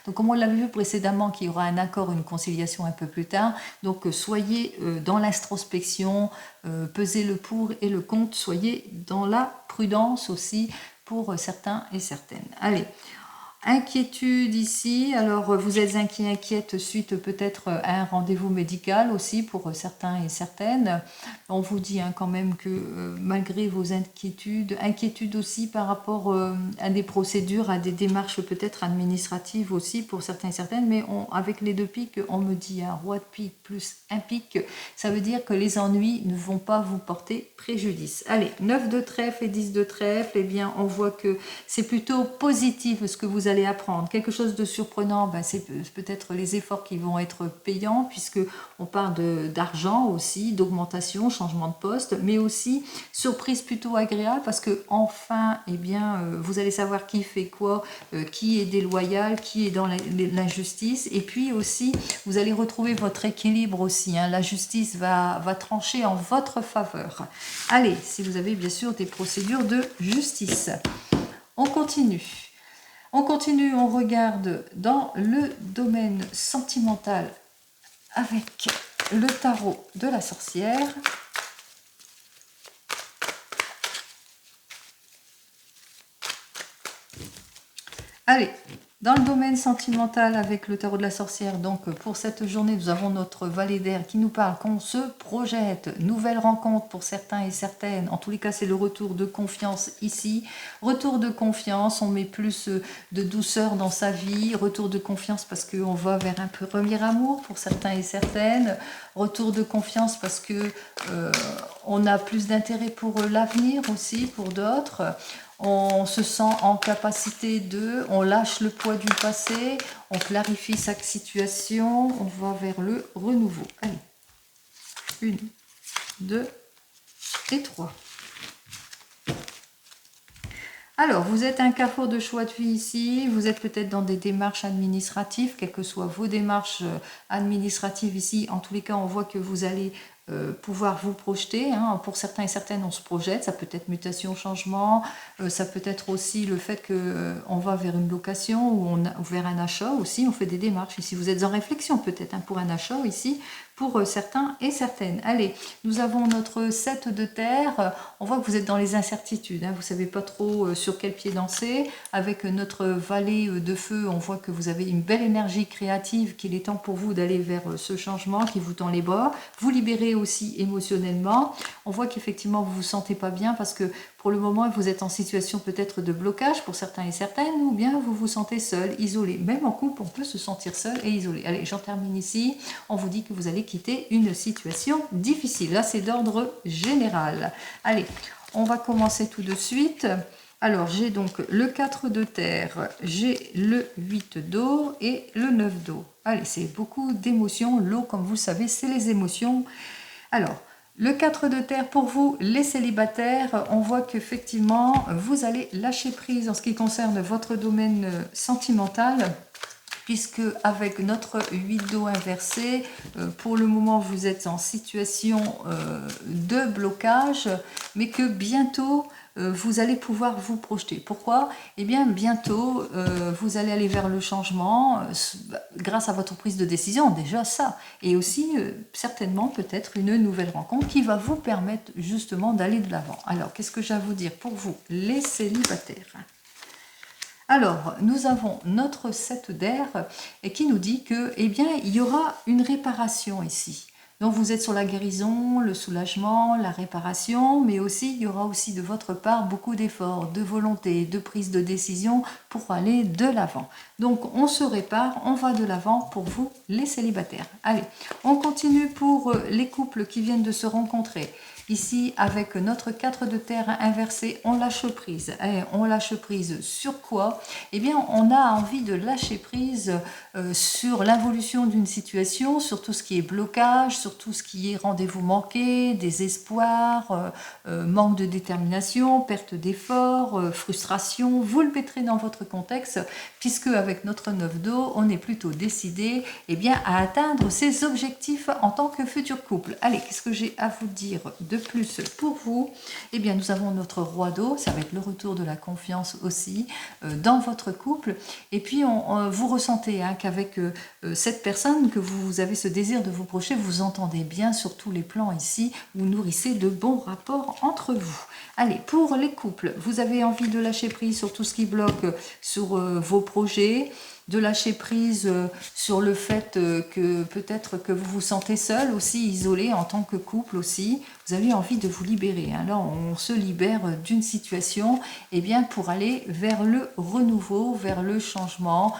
Donc comme on l'avait vu précédemment qu'il y aura un accord, une conciliation un peu plus tard, donc soyez dans l'introspection, pesez le pour et le contre, soyez dans la prudence aussi pour certains et certaines. Allez. Inquiétude ici, alors vous êtes inquiète suite peut-être à un rendez-vous médical aussi pour certains et certaines. On vous dit quand même que malgré vos inquiétudes aussi par rapport à des procédures, à des démarches peut-être administratives aussi pour certains et certaines, mais avec les 2 piques, on me dit un roi de pique plus un pique, ça veut dire que les ennuis ne vont pas vous porter préjudice. Allez, 9 de trèfle et 10 de trèfle, eh bien on voit que c'est plutôt positif ce que vous vous allez apprendre. Quelque chose de surprenant, ben, c'est peut-être les efforts qui vont être payants, puisque on parle d'argent aussi, d'augmentation, changement de poste, mais aussi surprise plutôt agréable, parce que enfin, eh bien, vous allez savoir qui fait quoi, qui est déloyal, qui est dans l'injustice, et puis aussi, vous allez retrouver votre équilibre aussi. Hein. La justice va trancher en votre faveur. Allez, si vous avez bien sûr des procédures de justice. On continue. On continue, on regarde dans le domaine sentimental avec le tarot de la sorcière. Allez, dans le domaine sentimental avec le tarot de la sorcière, donc pour cette journée, nous avons notre valet d'air qui nous parle qu'on se projette, nouvelle rencontre pour certains et certaines. En tous les cas, c'est le retour de confiance ici. Retour de confiance, on met plus de douceur dans sa vie. Retour de confiance parce qu'on va vers un premier amour pour certains et certaines. Retour de confiance parce que on a plus d'intérêt pour l'avenir aussi, pour d'autres. On se sent en capacité on lâche le poids du passé, on clarifie sa situation, on va vers le renouveau. Allez, 1, 2 et 3. Alors, vous êtes un carrefour de choix de vie ici, vous êtes peut-être dans des démarches administratives, quelles que soient vos démarches administratives ici. En tous les cas, on voit que vous allez pouvoir vous projeter. Hein. Pour certains et certaines, on se projette. Ça peut être mutation, changement. Ça peut être aussi le fait qu'on va vers une location ou vers un achat aussi. On fait des démarches. Ici, vous êtes en réflexion peut-être pour un achat ici, pour certains et certaines. Allez, nous avons notre 7 de terre. On voit que vous êtes dans les incertitudes. Hein. Vous ne savez pas trop sur quel pied danser. Avec notre valet de feu, on voit que vous avez une belle énergie créative, qu'il est temps pour vous d'aller vers ce changement qui vous tend les bras. Vous libérez aussi émotionnellement. On voit qu'effectivement, vous ne vous sentez pas bien parce que pour le moment, vous êtes en situation peut-être de blocage pour certains et certaines, ou bien vous vous sentez seul, isolé. Même en couple, on peut se sentir seul et isolé. Allez, j'en termine ici. On vous dit que vous allez quitter une situation difficile. Là, c'est d'ordre général. Allez, on va commencer tout de suite. Alors, j'ai donc le 4 de terre, j'ai le 8 d'eau et le 9 d'eau. Allez, c'est beaucoup d'émotions. L'eau, comme vous le savez, c'est les émotions. Alors, le 4 de terre, pour vous, les célibataires, on voit qu'effectivement, vous allez lâcher prise en ce qui concerne votre domaine sentimental, puisque avec notre 8 d'eau inversé, pour le moment, vous êtes en situation de blocage, mais que bientôt, vous allez pouvoir vous projeter. Pourquoi? Eh bien, bientôt, vous allez aller vers le changement grâce à votre prise de décision, déjà ça. Et aussi, certainement, peut-être une nouvelle rencontre qui va vous permettre justement d'aller de l'avant. Alors, qu'est-ce que j'ai à vous dire pour vous, les célibataires? Alors, nous avons notre 7 d'air et qui nous dit que, eh bien, il y aura une réparation ici. Donc, vous êtes sur la guérison, le soulagement, la réparation, mais aussi, il y aura aussi de votre part beaucoup d'efforts, de volonté, de prise de décision pour aller de l'avant. Donc, on se répare, on va de l'avant pour vous, les célibataires. Allez, on continue pour les couples qui viennent de se rencontrer. Ici, avec notre 4 de terre inversé, on lâche prise. Et on lâche prise sur quoi? Eh bien, on a envie de lâcher prise sur l'évolution d'une situation, sur tout ce qui est blocage, sur tout ce qui est rendez-vous manqué, désespoir, manque de détermination, perte d'effort, frustration. Vous le mettrez dans votre contexte, puisque avec notre 9 d'eau, on est plutôt décidé eh bien, à atteindre ses objectifs en tant que futur couple. Allez, qu'est-ce que j'ai à vous dire de plus pour vous? Eh bien, nous avons notre roi d'eau, ça va être le retour de la confiance aussi dans votre couple. Et puis, vous ressentez qu'avec cette personne, que vous avez ce désir de vous projeter, vous entendez bien sur tous les plans ici, vous nourrissez de bons rapports entre vous. Allez, pour les couples, vous avez envie de lâcher prise sur tout ce qui bloque sur vos projets, de lâcher prise sur le fait que peut-être que vous vous sentez seul aussi, isolé en tant que couple aussi. Vous avez envie de vous libérer. Alors, on se libère d'une situation eh bien, pour aller vers le renouveau, vers le changement.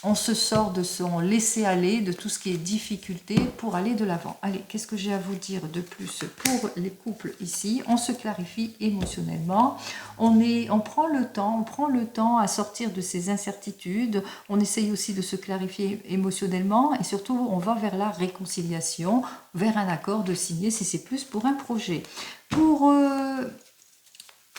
on se sort de son laisser-aller, de tout ce qui est difficulté pour aller de l'avant. Allez, qu'est-ce que j'ai à vous dire de plus pour les couples ici? On se clarifie émotionnellement, on prend le temps à sortir de ces incertitudes, on essaye aussi de se clarifier émotionnellement et surtout on va vers la réconciliation, vers un accord de signer si c'est plus pour un projet.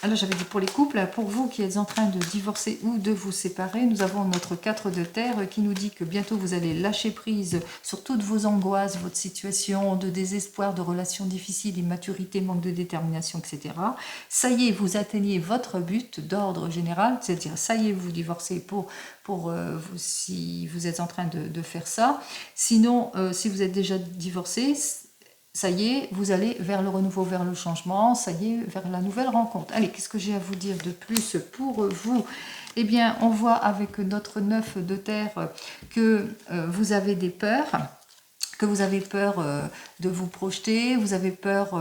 Alors j'avais dit pour les couples, pour vous qui êtes en train de divorcer ou de vous séparer, nous avons notre 4 de terre qui nous dit que bientôt vous allez lâcher prise sur toutes vos angoisses, votre situation de désespoir, de relations difficiles, immaturité, manque de détermination, etc. Ça y est, vous atteignez votre but d'ordre général, c'est-à-dire ça y est, vous divorcez pour vous, si vous êtes en train de faire ça. Sinon, si vous êtes déjà divorcé, ça y est, vous allez vers le renouveau, vers le changement, ça y est, vers la nouvelle rencontre. Allez, qu'est-ce que j'ai à vous dire de plus pour vous? Eh bien, on voit avec notre 9 de terre que vous avez des peurs, que vous avez peur de vous projeter, vous avez peur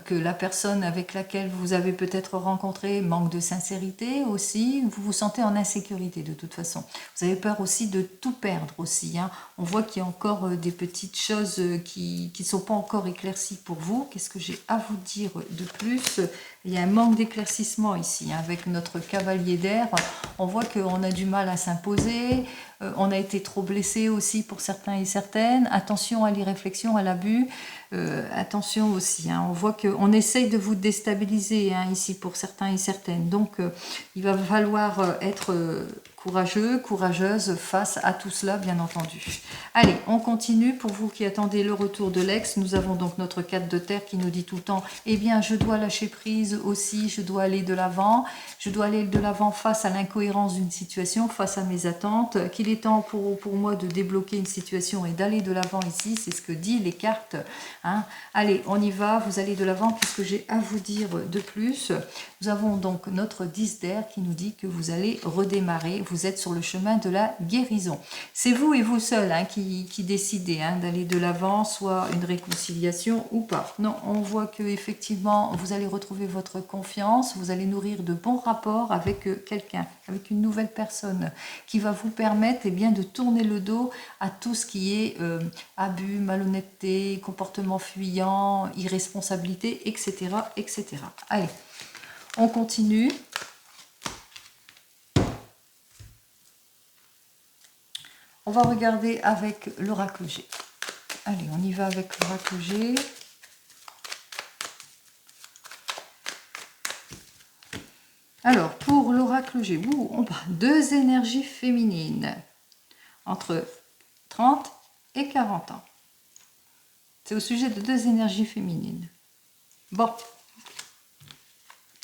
que la personne avec laquelle vous avez peut-être rencontré manque de sincérité aussi, vous vous sentez en insécurité de toute façon. Vous avez peur aussi de tout perdre aussi. Hein. On voit qu'il y a encore des petites choses qui ne sont pas encore éclaircies pour vous. Qu'est-ce que j'ai à vous dire de plus? Il y a un manque d'éclaircissement ici. Hein. Avec notre cavalier d'air, on voit qu'on a du mal à s'imposer. On a été trop blessé aussi pour certains et certaines. Attention à l'irréflexion, à l'abus. Attention aussi, hein. On voit qu'on essaye de vous déstabiliser hein, ici pour certains et certaines. Donc, il va falloir être courageux, courageuse face à tout cela, bien entendu. Allez, on continue. Pour vous qui attendez le retour de l'ex, nous avons donc notre 4 de terre qui nous dit tout le temps, eh bien, je dois lâcher prise aussi, je dois aller de l'avant. Je dois aller de l'avant face à l'incohérence d'une situation, face à mes attentes, qu'il est temps pour moi de débloquer une situation et d'aller de l'avant ici, c'est ce que disent les cartes. Hein. Allez, on y va, vous allez de l'avant, qu'est-ce que j'ai à vous dire de plus? Nous avons donc notre 10 d'air qui nous dit que vous allez redémarrer, vous êtes sur le chemin de la guérison. C'est vous et vous seul hein, qui décidez hein, d'aller de l'avant, soit une réconciliation ou pas. Non, on voit que effectivement vous allez retrouver votre confiance, vous allez nourrir de bons rapports avec quelqu'un, avec une nouvelle personne qui va vous permettre eh bien, de tourner le dos à tout ce qui est abus, malhonnêteté, comportement fuyant, irresponsabilité, etc., etc. Allez, on continue. On va regarder avec l'oracle G. Allez, on y va avec l'oracle G. Alors, pour l'oracle G, on parle deux énergies féminines entre 30 et 40 ans. C'est au sujet de deux énergies féminines. Bon,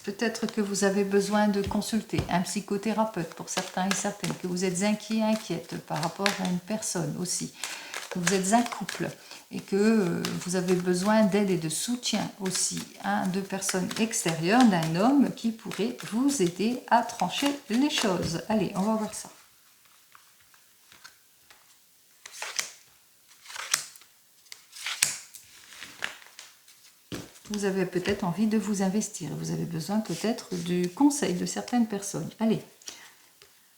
peut-être que vous avez besoin de consulter un psychothérapeute pour certains et certaines, que vous êtes inquiet, inquiète par rapport à une personne aussi, que vous êtes un couple et que vous avez besoin d'aide et de soutien aussi hein, de personnes extérieures, d'un homme qui pourrait vous aider à trancher les choses. Allez, on va voir ça. Vous avez peut-être envie de vous investir. Vous avez besoin peut-être du conseil de certaines personnes. Allez.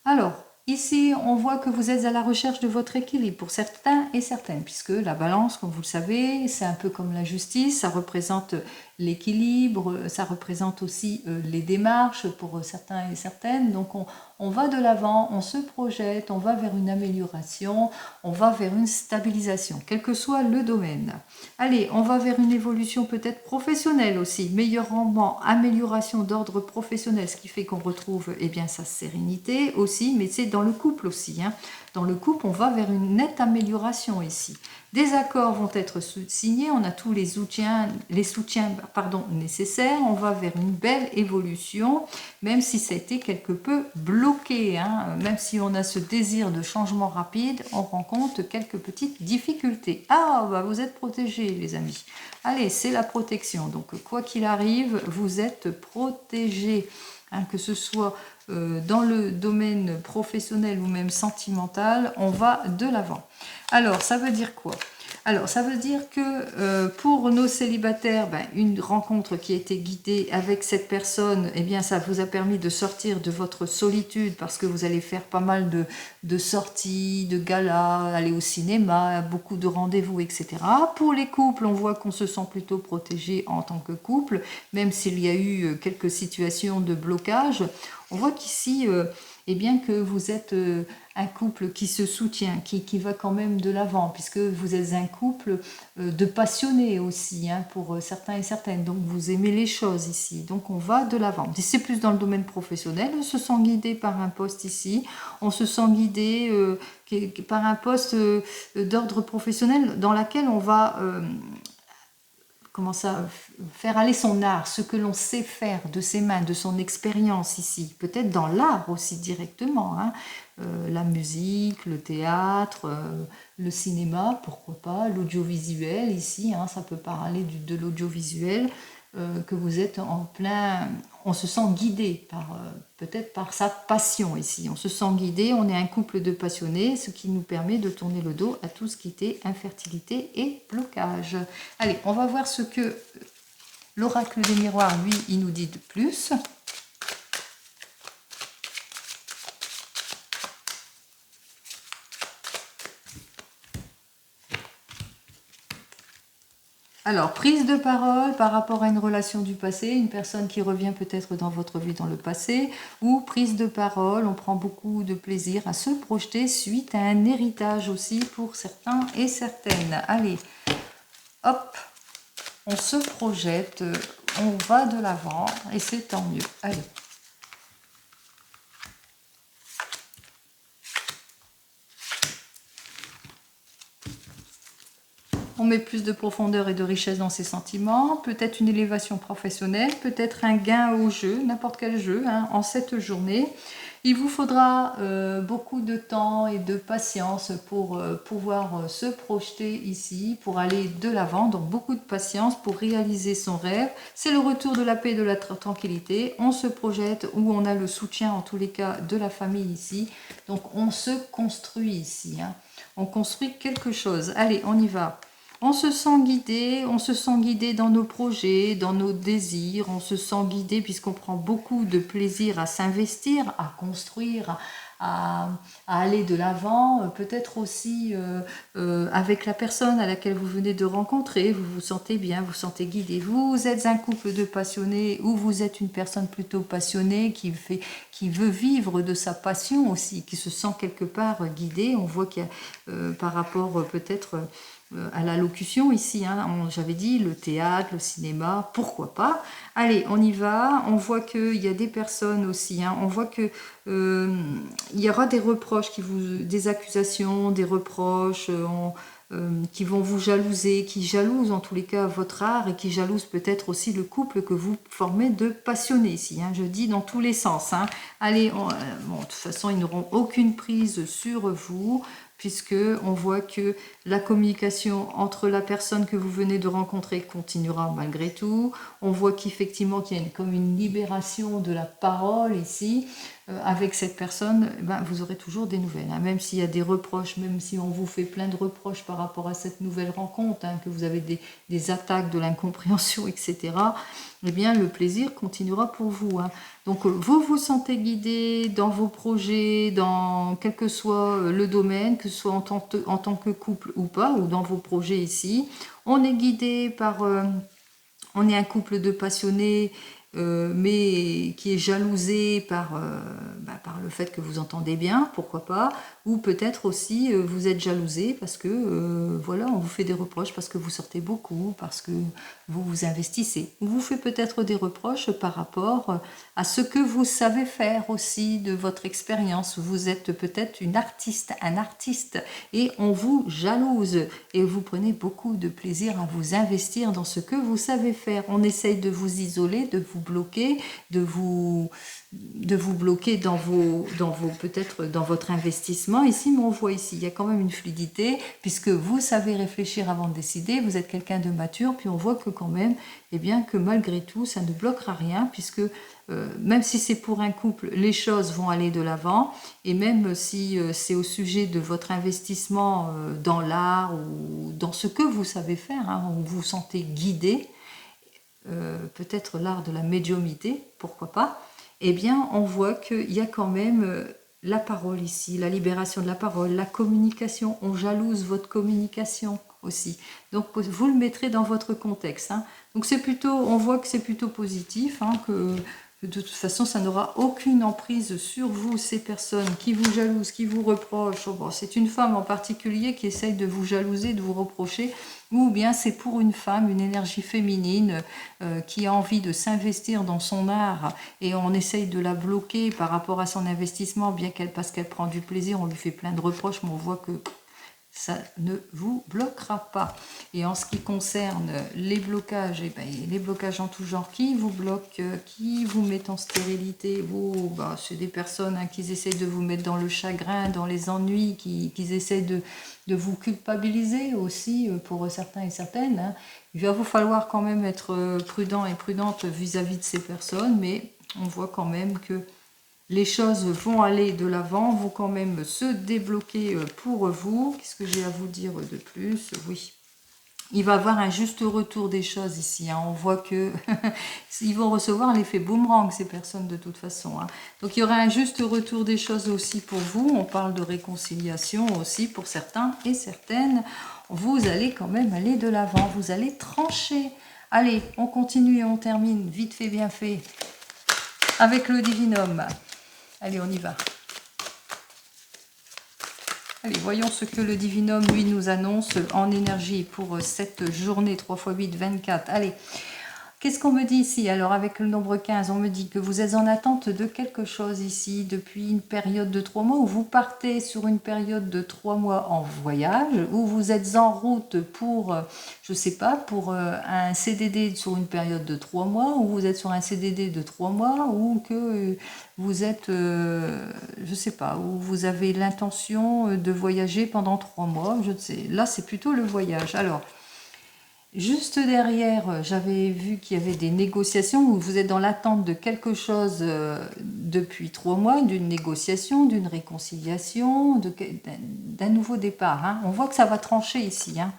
Alors, ici, on voit que vous êtes à la recherche de votre équilibre pour certains et certaines, puisque la balance, comme vous le savez, c'est un peu comme la justice, ça représente l'équilibre, ça représente aussi les démarches pour certains et certaines. Donc, on va de l'avant, on se projette, on va vers une amélioration, on va vers une stabilisation, quel que soit le domaine. Allez, on va vers une évolution peut-être professionnelle aussi, meilleur rendement, amélioration d'ordre professionnel, ce qui fait qu'on retrouve eh bien, sa sérénité aussi, mais c'est dans le couple aussi. Hein. Dans le couple, on va vers une nette amélioration ici. Des accords vont être signés, on a tous les soutiens nécessaires, on va vers une belle évolution, même si ça a été quelque peu bloqué, hein. Même si on a ce désir de changement rapide, on rencontre quelques petites difficultés. Ah, bah vous êtes protégés les amis. Allez, c'est la protection, donc quoi qu'il arrive, vous êtes protégés, hein, que ce soit dans le domaine professionnel ou même sentimental, on va de l'avant. Alors, ça veut dire quoi? Alors, ça veut dire que pour nos célibataires, une rencontre qui a été guidée avec cette personne, eh bien, ça vous a permis de sortir de votre solitude parce que vous allez faire pas mal de sorties, de galas, aller au cinéma, beaucoup de rendez-vous, etc. Pour les couples, on voit qu'on se sent plutôt protégé en tant que couple, même s'il y a eu quelques situations de blocage. On voit qu'ici, eh bien, que vous êtes un couple qui se soutient, qui va quand même de l'avant, puisque vous êtes un couple de passionnés aussi, hein, pour certains et certaines. Donc vous aimez les choses ici, donc on va de l'avant. Si c'est plus dans le domaine professionnel, on se sent guidé par un poste ici, on se sent guidé par un poste d'ordre professionnel dans lequel on va... comment ça, faire aller son art, ce que l'on sait faire de ses mains, de son expérience ici, peut-être dans l'art aussi directement, hein. La musique, le théâtre, le cinéma, pourquoi pas, l'audiovisuel ici, hein, ça peut parler de l'audiovisuel, que vous êtes en plein, on se sent guidé par peut-être par sa passion ici, on se sent guidé, on est un couple de passionnés, ce qui nous permet de tourner le dos à tout ce qui était infertilité et blocage. Allez, on va voir ce que l'oracle des miroirs, lui, il nous dit de plus. Alors, prise de parole par rapport à une relation du passé, une personne qui revient peut-être dans votre vie dans le passé, ou prise de parole, on prend beaucoup de plaisir à se projeter suite à un héritage aussi pour certains et certaines. Allez, hop, on se projette, on va de l'avant et c'est tant mieux. Allez. On met plus de profondeur et de richesse dans ses sentiments, peut-être une élévation professionnelle, peut-être un gain au jeu, n'importe quel jeu, hein, en cette journée. Il vous faudra beaucoup de temps et de patience pour pouvoir se projeter ici, pour aller de l'avant, donc beaucoup de patience pour réaliser son rêve. C'est le retour de la paix et de la tranquillité. On se projette où on a le soutien en tous les cas de la famille ici. Donc on se construit ici, hein. On construit quelque chose. Allez, on y va. On se sent guidé dans nos projets, dans nos désirs, on se sent guidé puisqu'on prend beaucoup de plaisir à s'investir, à construire, à aller de l'avant, peut-être aussi avec la personne à laquelle vous venez de rencontrer, vous vous sentez bien, vous vous sentez guidé. Vous êtes un couple de passionnés ou vous êtes une personne plutôt passionnée qui veut vivre de sa passion aussi, qui se sent quelque part guidée. On voit qu'il y a par rapport peut-être... à la locution ici, hein, j'avais dit le théâtre, le cinéma, pourquoi pas. Allez, on y va, on voit qu'il y a des personnes aussi, hein, on voit que il y aura des reproches, des accusations, des reproches qui vont vous jalouser, qui jalousent en tous les cas votre art et qui jalousent peut-être aussi le couple que vous formez de passionnés ici, hein, je dis dans tous les sens. Hein. Allez, bon, de toute façon, ils n'auront aucune prise sur vous, puisque on voit que la communication entre la personne que vous venez de rencontrer continuera malgré tout. On voit qu'effectivement qu'il y a comme une libération de la parole ici. Avec cette personne, vous aurez toujours des nouvelles. Hein. Même s'il y a des reproches, même si on vous fait plein de reproches par rapport à cette nouvelle rencontre, hein, que vous avez des attaques, de l'incompréhension, etc., eh bien, le plaisir continuera pour vous. Hein. Donc, vous vous sentez guidé dans vos projets, dans quel que soit le domaine, que ce soit en tant que couple ou pas, ou dans vos projets ici. On est guidé par... on est un couple de passionnés, mais qui est jalousé par le fait que vous entendez bien, pourquoi pas, ou peut-être aussi vous êtes jalousé parce que voilà, on vous fait des reproches parce que vous sortez beaucoup, parce que vous vous investissez. On vous fait peut-être des reproches par rapport à ce que vous savez faire aussi de votre expérience. Vous êtes peut-être une artiste, un artiste, et on vous jalouse et vous prenez beaucoup de plaisir à vous investir dans ce que vous savez faire. On essaye de vous isoler, de vous bloquer, de vous bloquer dans vos peut-être dans votre investissement. investissement ici, mais on voit ici, il y a quand même une fluidité, puisque vous savez réfléchir avant de décider, vous êtes quelqu'un de mature, puis on voit que quand même, eh bien, que malgré tout, ça ne bloquera rien, puisque même si c'est pour un couple, les choses vont aller de l'avant, et même si c'est au sujet de votre investissement dans l'art ou dans ce que vous savez faire, hein, où vous vous sentez guidé, peut-être l'art de la médiumnité, pourquoi pas, eh bien on voit qu'il y a quand même la parole ici, la libération de la parole, la communication, on jalouse votre communication aussi. Donc vous le mettrez dans votre contexte. Hein. Donc c'est plutôt, on voit que c'est plutôt positif, hein, que de toute façon ça n'aura aucune emprise sur vous, ces personnes qui vous jalousent, qui vous reprochent. Bon, c'est une femme en particulier qui essaye de vous jalouser, de vous reprocher, ou bien c'est pour une femme, une énergie féminine qui a envie de s'investir dans son art et on essaye de la bloquer par rapport à son investissement, bien qu'elle, parce qu'elle prend du plaisir, on lui fait plein de reproches, mais on voit que ça ne vous bloquera pas. Et en ce qui concerne les blocages, eh ben, les blocages en tout genre, qui vous bloquent, qui vous mettent en stérilité, c'est des personnes hein, qui essaient de vous mettre dans le chagrin, dans les ennuis, qui essaient de vous culpabiliser aussi pour certains et certaines. Hein. Il va vous falloir quand même être prudent et prudente vis-à-vis de ces personnes, mais on voit quand même que les choses vont aller de l'avant, vont quand même se débloquer pour vous. Qu'est-ce que j'ai à vous dire de plus? Oui. Il va y avoir un juste retour des choses ici. Hein. On voit que ils vont recevoir l'effet boomerang, ces personnes, de toute façon. Hein. Donc, il y aura un juste retour des choses aussi pour vous. On parle de réconciliation aussi pour certains et certaines. Vous allez quand même aller de l'avant. Vous allez trancher. Allez, on continue et on termine. Vite fait, bien fait. Avec le divinum. Allez, on y va. Allez, voyons ce que le divinum, lui, nous annonce en énergie pour cette journée 3 x 8, 24. Allez, qu'est-ce qu'on me dit ici? Alors, avec le nombre 15, on me dit que vous êtes en attente de quelque chose ici depuis une période de 3 mois, ou vous partez sur une période de 3 mois en voyage, ou vous êtes en route pour, je sais pas, pour un CDD sur une période de 3 mois, ou vous êtes sur un CDD de 3 mois, ou que vous êtes, je sais pas, ou vous avez l'intention de voyager pendant 3 mois, je ne sais. Là, c'est plutôt le voyage. Alors, juste derrière, j'avais vu qu'il y avait des négociations où vous êtes dans l'attente de quelque chose depuis 3 mois, d'une négociation, d'une réconciliation, d'un nouveau départ. Hein. On voit que ça va trancher ici. Hein.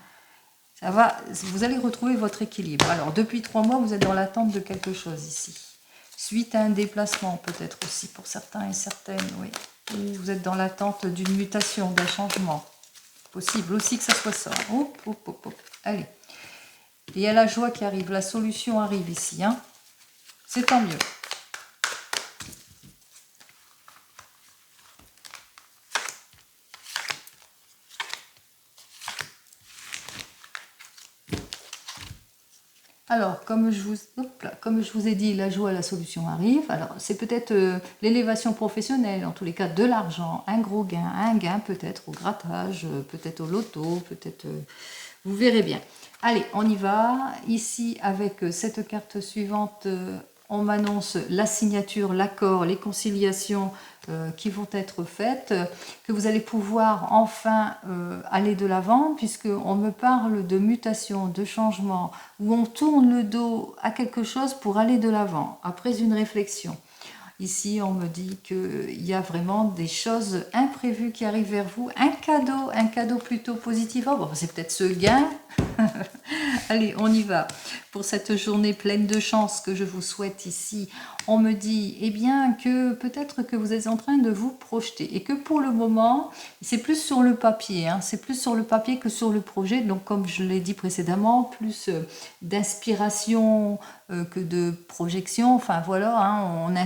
Ça va, vous allez retrouver votre équilibre. Alors, depuis 3 mois, vous êtes dans l'attente de quelque chose ici. Suite à un déplacement, peut-être aussi pour certains et certaines, oui. Ou vous êtes dans l'attente d'une mutation, d'un changement. Possible aussi que ça soit ça. Hop, hop, hop, hop. Allez. Et il y a la joie qui arrive, la solution arrive ici. Hein. C'est tant mieux. Alors, comme je vous ai dit, la joie, la solution arrive. Alors, c'est peut-être l'élévation professionnelle, en tous les cas de l'argent, un gros gain, un gain peut-être au grattage, peut-être au loto, peut-être... vous verrez bien. Allez, on y va. Ici, avec cette carte suivante, on m'annonce la signature, l'accord, les conciliations qui vont être faites, que vous allez pouvoir enfin aller de l'avant, puisqu'on me parle de mutation, de changement, où on tourne le dos à quelque chose pour aller de l'avant, après une réflexion. Ici, on me dit qu'il y a vraiment des choses imprévues qui arrivent vers vous. Un cadeau plutôt positif. Oh, bon, c'est peut-être ce gain. Allez, on y va. Pour cette journée pleine de chance que je vous souhaite ici, on me dit eh bien, que peut-être que vous êtes en train de vous projeter et que pour le moment, c'est plus sur le papier. Hein, c'est plus sur le papier que sur le projet. Donc, comme je l'ai dit précédemment, plus d'inspiration que de projection. Enfin, voilà, hein,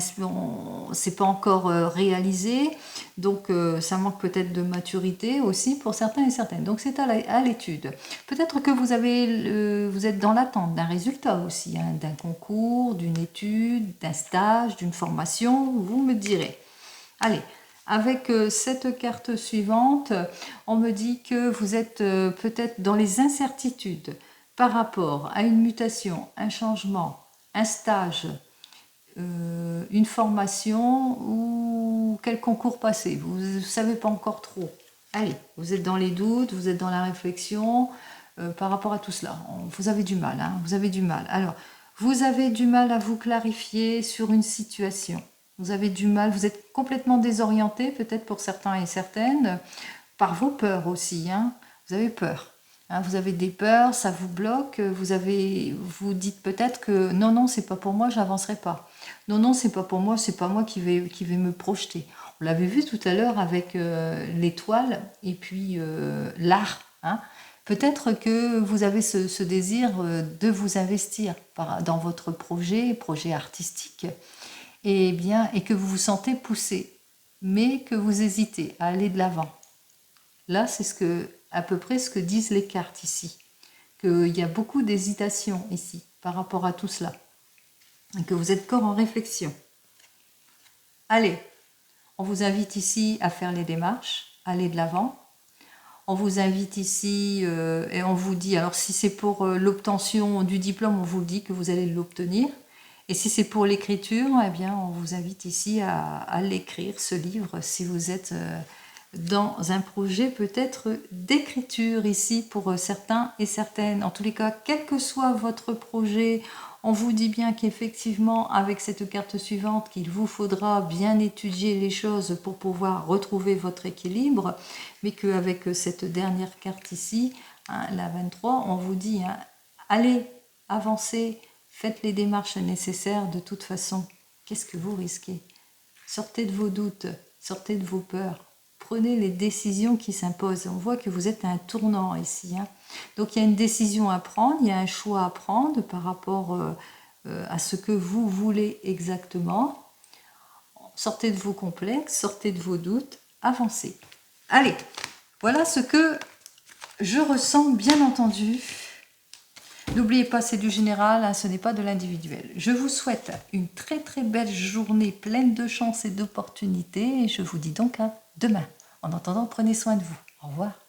c'est pas encore réalisé. Donc, ça manque peut-être de maturité aussi pour certains et certaines. Donc, c'est à l'étude. Peut-être que vous êtes dans l'attente d'un résultat aussi, hein, d'un concours, d'une étude, d'un stage, d'une formation, vous me direz. Allez, avec cette carte suivante, on me dit que vous êtes peut-être dans les incertitudes par rapport à une mutation, un changement, un stage, une formation ou quel concours passer. Vous ne savez pas encore trop. Allez, vous êtes dans les doutes, vous êtes dans la réflexion par rapport à tout cela. Vous avez du mal, hein, vous avez du mal. Alors, vous avez du mal à vous clarifier sur une situation. Vous avez du mal, vous êtes complètement désorienté, peut-être pour certains et certaines, par vos peurs aussi. Hein. Vous avez peur. Hein, vous avez des peurs, ça vous bloque. Vous dites peut-être que non, non, c'est pas pour moi, j'avancerai pas. Non, non, c'est pas pour moi, c'est pas moi qui vais me projeter. On l'avait vu tout à l'heure avec l'étoile et puis l'art. Hein. Peut-être que vous avez ce désir de vous investir dans votre projet artistique, et que vous vous sentez poussé, mais que vous hésitez à aller de l'avant. Là, c'est à peu près ce que disent les cartes ici, qu'il y a beaucoup d'hésitation ici par rapport à tout cela, et que vous êtes encore en réflexion. Allez, on vous invite ici à faire les démarches, à aller de l'avant. On vous invite ici et on vous dit, alors si c'est pour l'obtention du diplôme, on vous dit que vous allez l'obtenir. Et si c'est pour l'écriture, eh bien, on vous invite ici à l'écrire, ce livre, si vous êtes dans un projet peut-être d'écriture ici pour certains et certaines. En tous les cas, quel que soit votre projet, on vous dit bien qu'effectivement, avec cette carte suivante, qu'il vous faudra bien étudier les choses pour pouvoir retrouver votre équilibre, mais qu'avec cette dernière carte ici, hein, la 23, on vous dit, hein, allez, avancez, faites les démarches nécessaires de toute façon. Qu'est-ce que vous risquez? Sortez de vos doutes, sortez de vos peurs. Prenez les décisions qui s'imposent. On voit que vous êtes à un tournant ici. Hein. Donc il y a une décision à prendre, il y a un choix à prendre par rapport à ce que vous voulez exactement. Sortez de vos complexes, sortez de vos doutes, avancez. Allez, voilà ce que je ressens, bien entendu. N'oubliez pas, c'est du général, hein, ce n'est pas de l'individuel. Je vous souhaite une très très belle journée pleine de chance et d'opportunités. Et je vous dis donc à demain. En attendant, prenez soin de vous. Au revoir.